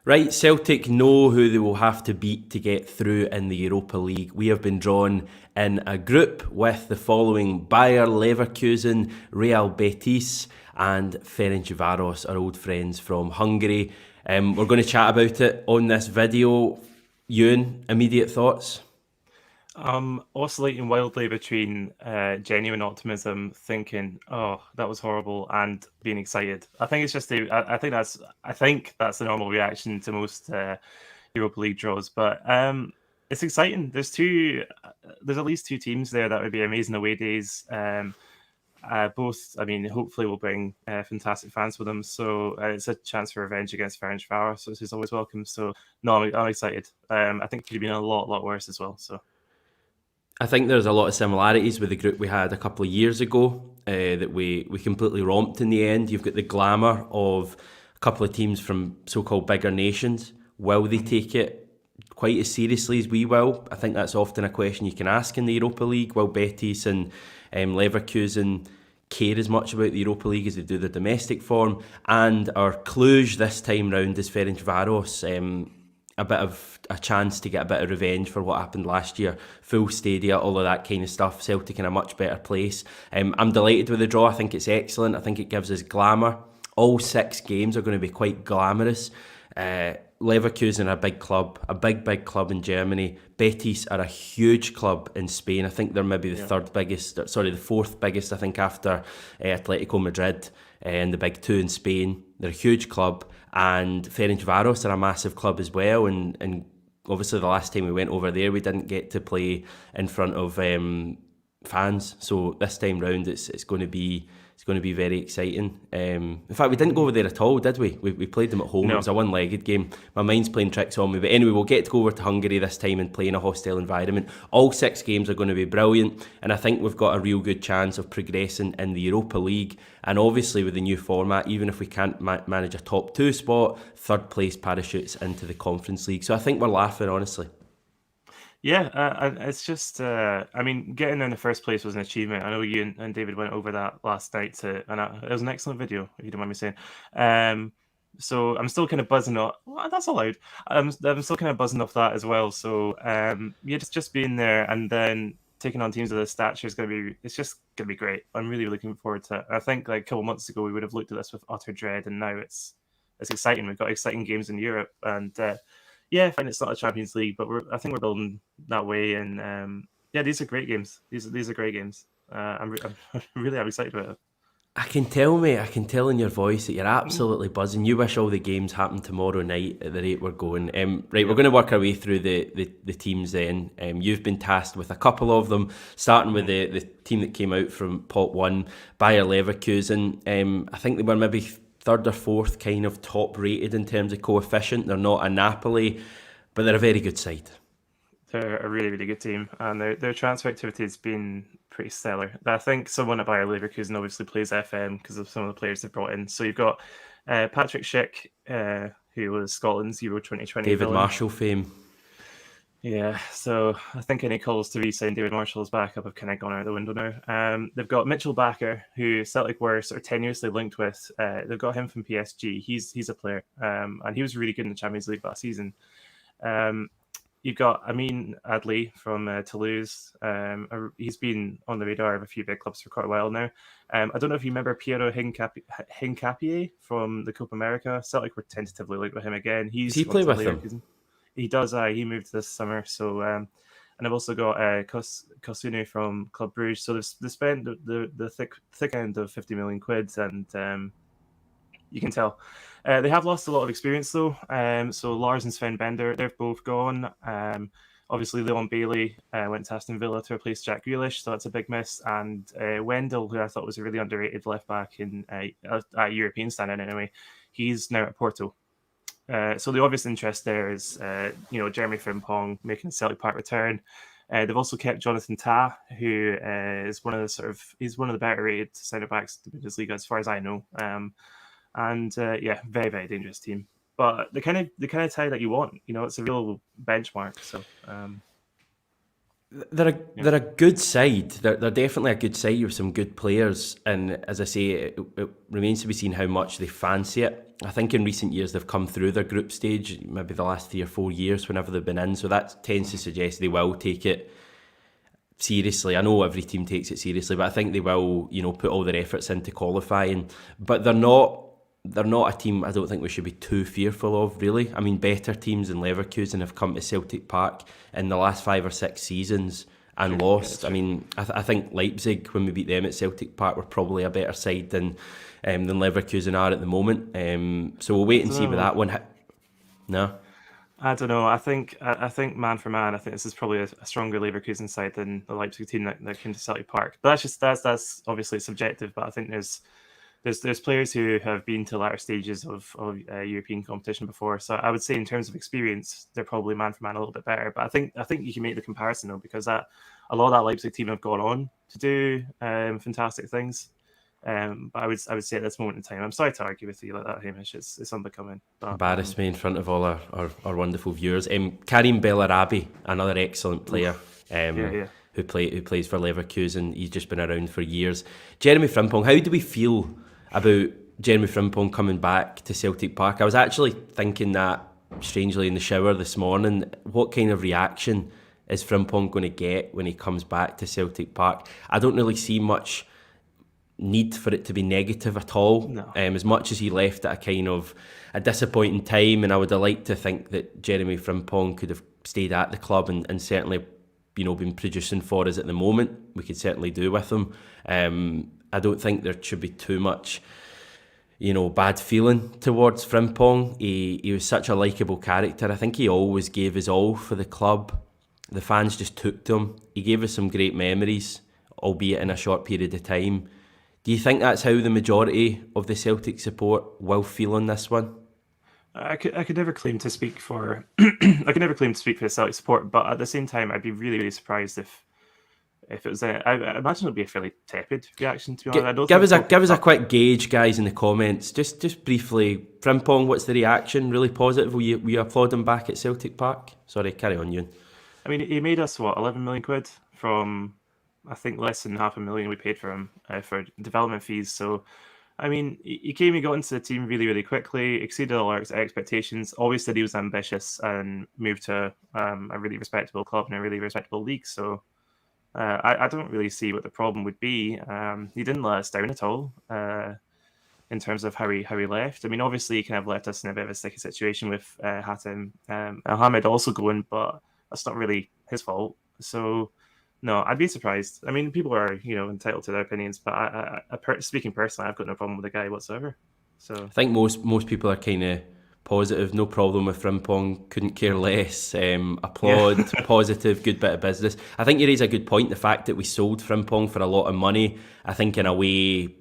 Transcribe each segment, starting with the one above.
Right, Celtic know who they will have to beat to get through in the Europa League. We have been drawn in a group with the following: Bayer Leverkusen, Real Betis and Ferencvaros, our old friends from Hungary. We're going to chat about it on this video. Euan, immediate thoughts? Oscillating wildly between genuine optimism, thinking, "Oh, that was horrible," and being excited. I think it's just I think that's the normal reaction to most Europa League draws. But it's exciting. There's at least two teams there that would be amazing away days. Both, I mean, hopefully will bring fantastic fans with them. So it's a chance for revenge against Ferencvaros, which is always welcome. So no, I'm excited. I think it could have been a lot worse as well. So. I think there's a lot of similarities with the group we had a couple of years ago that we completely romped in the end. You've got the glamour of a couple of teams from so-called bigger nations. Will they take it quite as seriously as we will? I think that's often a question you can ask in the Europa League. Will Betis and Leverkusen care as much about the Europa League as they do the domestic form? And our Cluj this time round is Ferencvaros. A bit of a chance to get a bit of revenge for what happened last year. Full stadia, all of that kind of stuff. Celtic in a much better place. I'm delighted with the draw. I think it's excellent. I think it gives us glamour. All 6 games are going to be quite glamorous. Leverkusen are a big club, a big club in Germany. Betis are a huge club in Spain. I think they're maybe the fourth biggest, I think, after Atletico Madrid and the big 2 in Spain. They're a huge club. And Ferencvaros are a massive club as well, and obviously the last time we went over there we didn't get to play in front of fans, so this time round it's going to be very exciting. In fact, we didn't go over there at all, did we? We played them at home. No. It was a one-legged game. My mind's playing tricks on me, but anyway, we'll get to go over to Hungary this time and play in a hostile environment. All 6 games are going to be brilliant, and I think we've got a real good chance of progressing in the Europa League. And obviously with the new format, even if we can't manage a top 2 spot, 3rd place parachutes into the Conference League. So I think we're laughing, honestly. Yeah, it's just, I mean, getting in the first place was an achievement. I know you and David went over that last night, it was an excellent video, if you don't mind me saying. So I'm still kind of buzzing off. Well, that's allowed. I'm still kind of buzzing off that as well. So yeah, just being there and then taking on teams of this stature it's just gonna be great. I'm really looking forward to it. I think like a couple months ago we would have looked at this with utter dread, and now it's exciting. We've got exciting games in Europe, and yeah, fine. It's not a Champions League, but I think we're building that way. And yeah, these are great games. These are great games. I'm really excited about it. I can tell in your voice that you're absolutely buzzing. You wish all the games happened tomorrow night at the rate we're going. Right, we're going to work our way through the teams then. You've been tasked with a couple of them, starting with the team that came out from pot 1, Bayer Leverkusen. I think they were maybe 3rd or 4th kind of top rated in terms of coefficient. They're not a Napoli, but they're a very good side. They're a really good team, and their transfer activity has been pretty stellar. I think someone at Bayer Leverkusen obviously plays FM because of some of the players they've brought in. So you've got Patrick Schick, who was Scotland's Euro 2020 David Marshall fame. Yeah, so I think any calls to re-sign David Marshall's backup have kind of gone out the window now. They've got Mitchell Bakker, who Celtic were sort of tenuously linked with. They've got him from PSG. He's a player, and he was really good in the Champions League last season. You've got Amin Adli from Toulouse. He's been on the radar of a few big clubs for quite a while now. I don't know if you remember Piero Hincapié from the Copa America. Celtic were tentatively linked with him again. Does he play with them? He does. He moved this summer. So, and I've also got Kosunu from Club Brugge. So they spent the thick end of 50 million quid, and you can tell they have lost a lot of experience though. So Lars and Sven Bender, they've both gone. Obviously, Leon Bailey went to Aston Villa to replace Jack Grealish, so that's a big miss. And Wendell, who I thought was a really underrated left back in a European standard anyway, he's now at Porto. So the obvious interest there is, Jeremy Frimpong making a Celtic Park return. They've also kept Jonathan Tah, who is he's one of the better rated centre backs in the Bundesliga as far as I know. Yeah, very dangerous team. But the kind of tie that you want, it's a real benchmark. So They're a good side. They're definitely a good side with some good players. And as I say, it remains to be seen how much they fancy it. I think in recent years they've come through their group stage, maybe the last 3 or 4 years whenever they've been in. So that tends to suggest they will take it seriously. I know every team takes it seriously, but I think they will, put all their efforts into qualifying. But they're not a team I don't think we should be too fearful of, really. I mean, better teams than Leverkusen have come to Celtic Park in the last 5 or 6 seasons and lost. I mean, I think Leipzig, when we beat them at Celtic Park, were probably a better side than Leverkusen are at the moment. So we'll wait and see with that one. No? I don't know. I think man for man, I think this is probably a stronger Leverkusen side than the Leipzig team that came to Celtic Park. But that's obviously subjective. But I think there's players who have been to latter stages of European competition before. So I would say in terms of experience, they're probably man for man a little bit better. But I think you can make the comparison though, because a lot of that Leipzig team have gone on to do fantastic things. But I would say at this moment in time, I'm sorry to argue with you like that, Hamish. It's unbecoming. But, embarrass me in front of all our wonderful viewers. Karim Bellarabi, another excellent player. Who plays for Leverkusen. He's just been around for years. Jeremy Frimpong, how do we feel about Jeremy Frimpong coming back to Celtic Park? I was actually thinking that strangely in the shower this morning. What kind of reaction is Frimpong going to get when he comes back to Celtic Park? I don't really see much need for it to be negative at all. No. As much as he left at a kind of a disappointing time, and I would have liked to think that Jeremy Frimpong could have stayed at the club and certainly been producing for us at the moment. We could certainly do with him. I don't think there should be too much bad feeling towards Frimpong. He was such a likeable character. I think he always gave his all for the club. The fans just took to him. He gave us some great memories, albeit in a short period of time. Do you think that's how the majority of the Celtic support will feel on this one? I could never claim to speak for I could never claim to speak for the Celtic support, but at the same time, I'd be really, really surprised if it was. I imagine it'd be a fairly tepid reaction. To be honest, give us a quick gauge, guys, in the comments. Just briefly, Frimpong, what's the reaction? Really positive? Will you applaud him back at Celtic Park? Sorry, carry on, Euan. I mean, he made us 11 million quid from, I think, less than $500,000 we paid for him for development fees. So, I mean, he came and got into the team really, really quickly, exceeded all our expectations. Always said he was ambitious and moved to a really respectable club in a really respectable league. So I don't really see what the problem would be. He didn't let us down at all in terms of how he left. I mean, obviously, he kind of left us in a bit of a sticky situation with Hatem Mohamed also going, but that's not really his fault. So, no, I'd be surprised. I mean, people are, entitled to their opinions, but I speaking personally, I've got no problem with the guy whatsoever. So I think most people are kind of positive, no problem with Frimpong, couldn't care less. Applaud, positive, good bit of business. I think you raise a good point. The fact that we sold Frimpong for a lot of money, I think in a way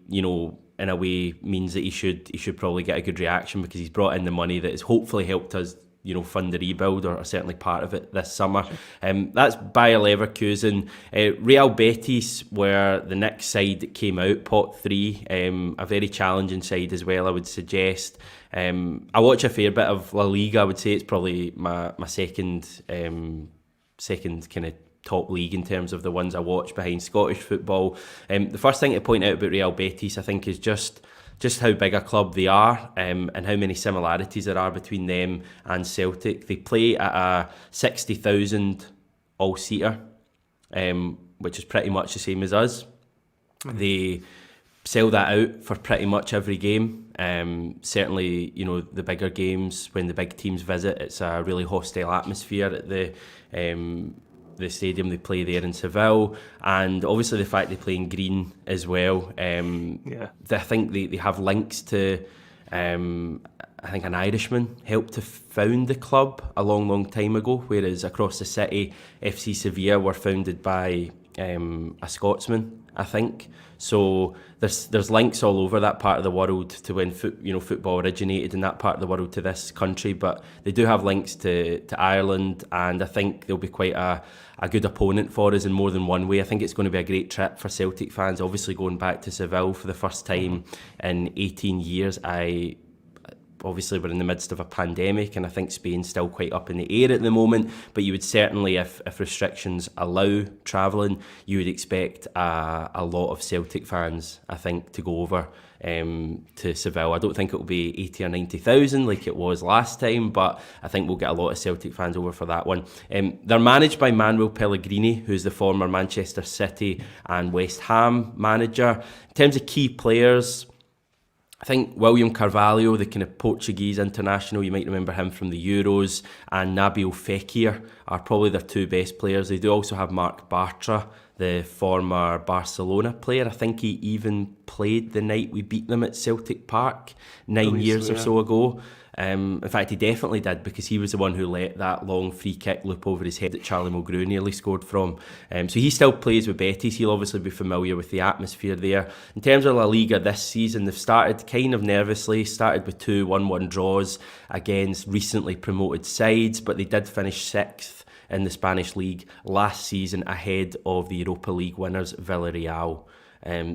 means that he should probably get a good reaction because he's brought in the money that has hopefully helped us fund the rebuild, or certainly part of it this summer. That's Bayer Leverkusen. Real Betis were the next side that came out, pot 3, a very challenging side as well, I would suggest. I watch a fair bit of La Liga. I would say it's probably my second kind of top league in terms of the ones I watch behind Scottish football. The first thing to point out about Real Betis, I think, is just how big a club they are, and how many similarities there are between them and Celtic. They play at a 60,000 all-seater, which is pretty much the same as us. They sell that out for pretty much every game. Certainly, the bigger games, when the big teams visit, it's a really hostile atmosphere at the stadium they play there in Seville, and obviously the fact they play in green as well. I think they have links to I think an Irishman helped to found the club a long time ago, whereas across the city FC Sevilla were founded by a Scotsman, I think. So there's links all over that part of the world to when football originated in that part of the world to this country, but they do have links to Ireland, and I think they'll be quite a good opponent for us in more than one way. I think it's going to be a great trip for Celtic fans, obviously going back to Seville for the first time in 18 years. Obviously, we're in the midst of a pandemic, and I think Spain's still quite up in the air at the moment. But you would certainly, if restrictions allow travelling, you would expect a lot of Celtic fans, I think, to go over to Seville. I don't think it will be 80 or 90,000 like it was last time, but I think we'll get a lot of Celtic fans over for that one. They're managed by Manuel Pellegrini, who's the former Manchester City and West Ham manager. In terms of key players, I think William Carvalho, the kind of Portuguese international, you might remember him from the Euros, and Nabil Fekir are probably their two best players. They do also have Marc Bartra, the former Barcelona player. I think he even played the night we beat them at Celtic Park 9 years or so ago. In fact, he definitely did, because he was the one who let that long free kick loop over his head that Charlie Mulgrew nearly scored from. So he still plays with Betis. He'll obviously be familiar with the atmosphere there. In terms of La Liga this season, they've started kind of nervously, started with 2 1-1 draws against recently promoted sides, but they did finish 6th in the Spanish league last season, ahead of the Europa League winners Villarreal.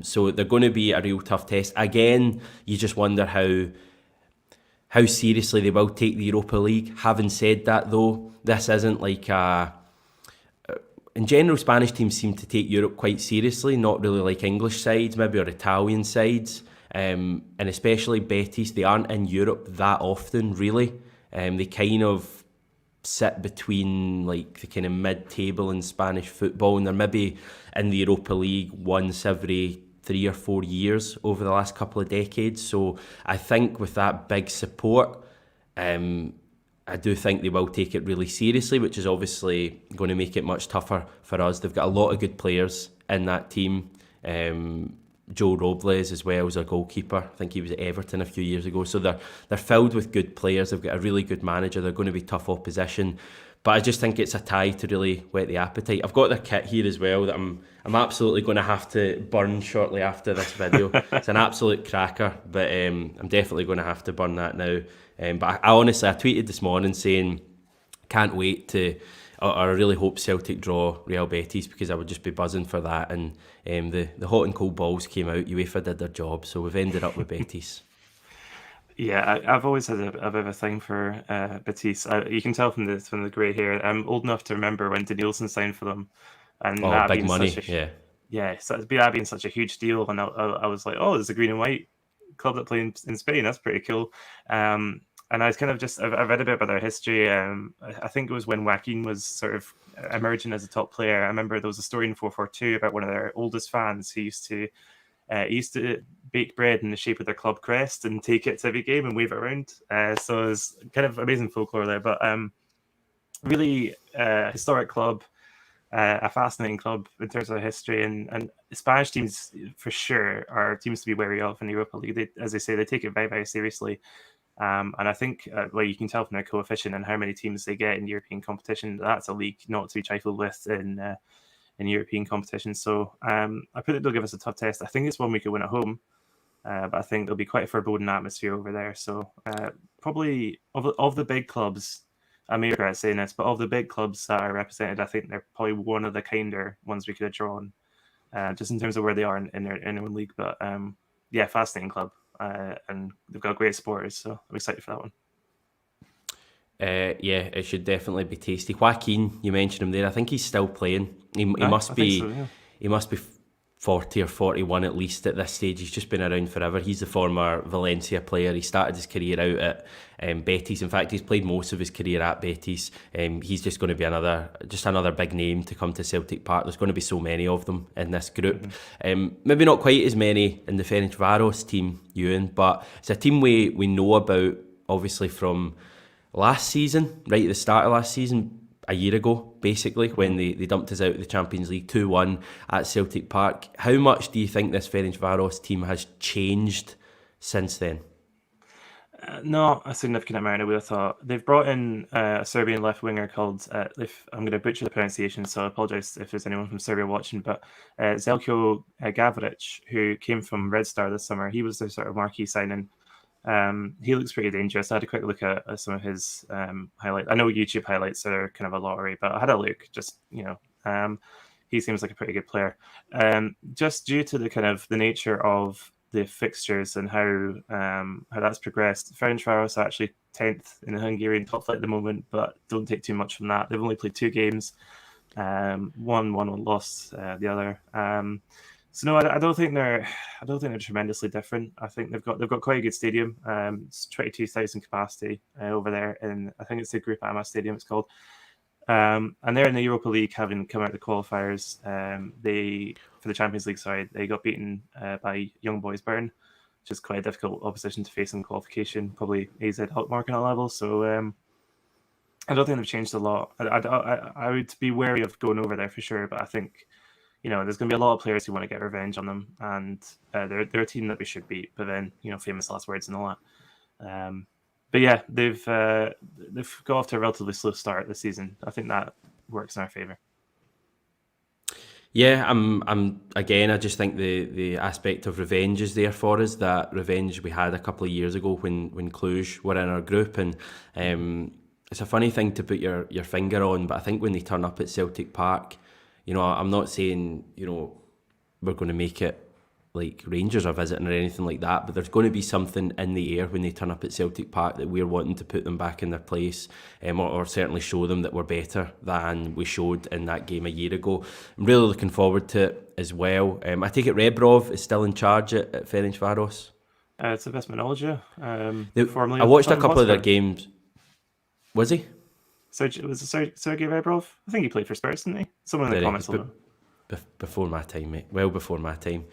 So they're going to be a real tough test. Again, you just wonder how seriously they will take the Europa League. Having said that, though, this isn't like in general, Spanish teams seem to take Europe quite seriously, not really like English sides, maybe, or Italian sides. And especially Betis, they aren't in Europe that often, really. They kind of sit between like the kind of mid-table in Spanish football, and they're maybe in the Europa League once every 3 or 4 years over the last couple of decades. So I think with that big support, I do think they will take it really seriously, which is obviously going to make it much tougher for us. They've got a lot of good players in that team. Joe Robles as well as our goalkeeper. I think he was at Everton a few years ago. So they're filled with good players. They've got a really good manager. They're going to be tough opposition. But I just think it's a tie to really whet the appetite. I've got their kit here as well that I'm absolutely going to have to burn shortly after this video. It's an absolute cracker, but I'm definitely going to have to burn that now. But I honestly tweeted this morning saying, can't wait to, or I really hope Celtic draw Real Betis, because I would just be buzzing for that. And the hot and cold balls came out. UEFA did their job, so we've ended up with Betis. Yeah, I've always had a bit of a thing for Betis. You can tell from the grey hair. I'm old enough to remember when Danielson signed for them, and that big being money, so that being such a huge deal. And I was like, oh, there's a green and white club that play in Spain. That's pretty cool. And I kind of I've read a bit about their history. I think it was when Joaquin was sort of emerging as a top player. I remember there was a story in 442 about one of their oldest fans who used to bake bread in the shape of their club crest and take it to every game and wave it around. So it's kind of amazing folklore there. But really historic club, a fascinating club in terms of history. And Spanish teams, for sure, are teams to be wary of in the Europa League. As I say, they take it very, very seriously. And I think, you can tell from their coefficient and how many teams they get in European competition, that's a league not to be trifled with in European competition. So I think they'll give us a tough test. I think it's one we could win at home, but I think there'll be quite a foreboding atmosphere over there. So probably of the big clubs, I may regret saying this, but of the big clubs that are represented, I think they're probably one of the kinder ones we could have drawn, just in terms of where they are in their own league. But fascinating club. And they've got great supporters, so I'm excited for that one. It should definitely be tasty. Joaquin, you mentioned him there. I think he's still playing. He must be. So, yeah. He must be 40 or 41 at least at this stage. He's just been around forever. He's the former Valencia player. He started his career out at Betis. In fact, he's played most of his career at Betis. He's just going to be another big name to come to Celtic Park. There's going to be so many of them in this group. Maybe not quite as many in the Ferencvaros team, Euan, but it's a team we know about, obviously, from last season, right at the start of last season, a year ago, basically, when they dumped us out of the Champions League 2-1 at Celtic Park. How much do you think this Ferencvaros team has changed since then? Not a significant amount, I would have thought. They've brought in a Serbian left winger called, I'm going to butcher the pronunciation, so I apologise if there's anyone from Serbia watching, but Zeljko Gavric, who came from Red Star this summer. He was their sort of marquee signing. He looks pretty dangerous. I had a quick look at some of his highlights. I know YouTube highlights are kind of a lottery, but I had a look. Just he seems like a pretty good player. Just due to the nature of the fixtures and how that's progressed. Ferencvaros are actually 10th in the Hungarian top flight at the moment, but don't take too much from that. They've only played 2 games, one lost the other. So no, I don't think they're tremendously different. I think they've got quite a good stadium. It's 22,000 capacity over there, in I think it's the Groupama Stadium it's called. And they're in the Europa League, having come out of the qualifiers. They for the Champions League side, they got beaten by Young Boys Bern, which is quite a difficult opposition to face in qualification. Probably AZ Alkmaar on that level. So I don't think they've changed a lot. I would be wary of going over there for sure, but I think, there's going to be a lot of players who want to get revenge on them, and they're a team that we should beat. But then, famous last words and all that. But yeah, they've got off to a relatively slow start this season. I think that works in our favour. Yeah, I just think the aspect of revenge is there for us. That revenge we had a couple of years ago when Cluj were in our group, and it's a funny thing to put your finger on, but I think when they turn up at Celtic Park, I'm not saying we're going to make it like Rangers are visiting or anything like that, but there's going to be something in the air when they turn up at Celtic Park that we're wanting to put them back in their place, or certainly show them that we're better than we showed in that game a year ago. I'm really looking forward to it as well. I take it Rebrov is still in charge at Ferencvaros. It's Vesmanology. Formerly, I watched a couple of their games. Was he? Was it Sergei Rebrov? I think he played for Spurs, didn't he? Someone in the comments will know. Before my time, mate. Well before my time.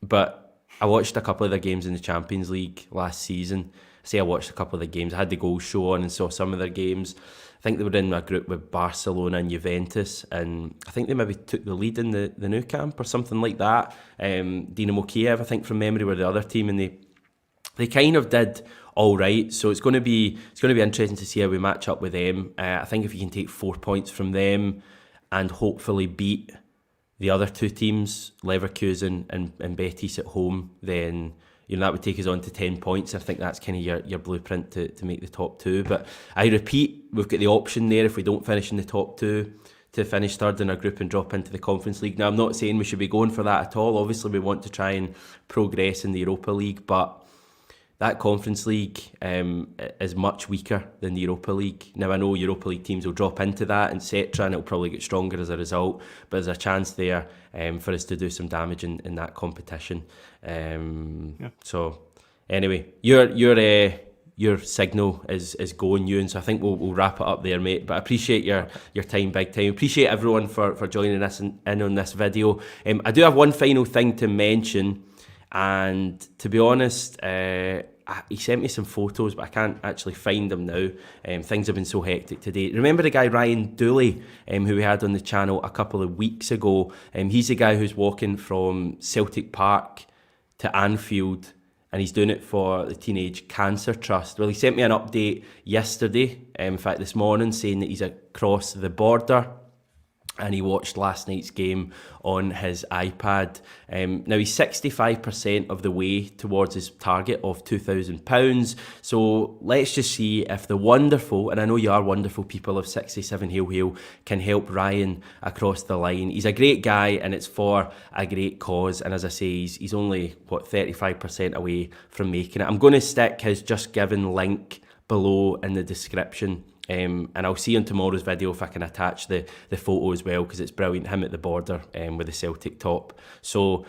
But I watched a couple of their games in the Champions League last season. I watched a couple of the games. I had the goal show on and saw some of their games. I think they were in a group with Barcelona and Juventus, and I think they maybe took the lead in the Nou Camp or something like that. Dynamo Kiev, I think from memory, were the other team, and they kind of did all right. So it's going to be interesting to see how we match up with them. I think if you can take 4 points from them and hopefully beat the other 2 teams, Leverkusen and Betis at home, then that would take us on to 10 points. I think that's kind of your blueprint to make the top 2. But I repeat, we've got the option there if we don't finish in the top 2 to finish third in our group and drop into the Conference League. Now, I'm not saying we should be going for that at all. Obviously, we want to try and progress in the Europa League, but that Conference League is much weaker than the Europa League. Now, I know Europa League teams will drop into that, etc., and it'll probably get stronger as a result, but there's a chance there for us to do some damage in that competition. So, anyway, your signal is going, Euan, so I think we'll wrap it up there, mate. But I appreciate your time, big time. Appreciate everyone for joining us in on this video. I do have one final thing to mention, and to be honest, he sent me some photos, but I can't actually find them now. Things have been so hectic today. Remember the guy Ryan Dooley, who we had on the channel a couple of weeks ago? He's the guy who's walking from Celtic Park to Anfield, and he's doing it for the Teenage Cancer Trust. Well, he sent me an update yesterday, in fact this morning, saying that he's across the border, and he watched last night's game on his iPad. Now, he's 65% of the way towards his target of £2,000. So let's just see if the wonderful, and I know you are wonderful people of 67 Hail, can help Ryan across the line. He's a great guy, and it's for a great cause. And as I say, he's only, 35% away from making it. I'm going to stick his Just Given link below in the description. And I'll see on tomorrow's video if I can attach the photo as well, because it's brilliant, him at the border with the Celtic top. So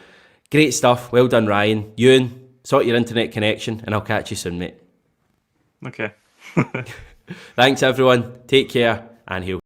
great stuff, well done Ryan. Euan, sort your internet connection and I'll catch you soon, mate. Okay. Thanks everyone, take care and hail.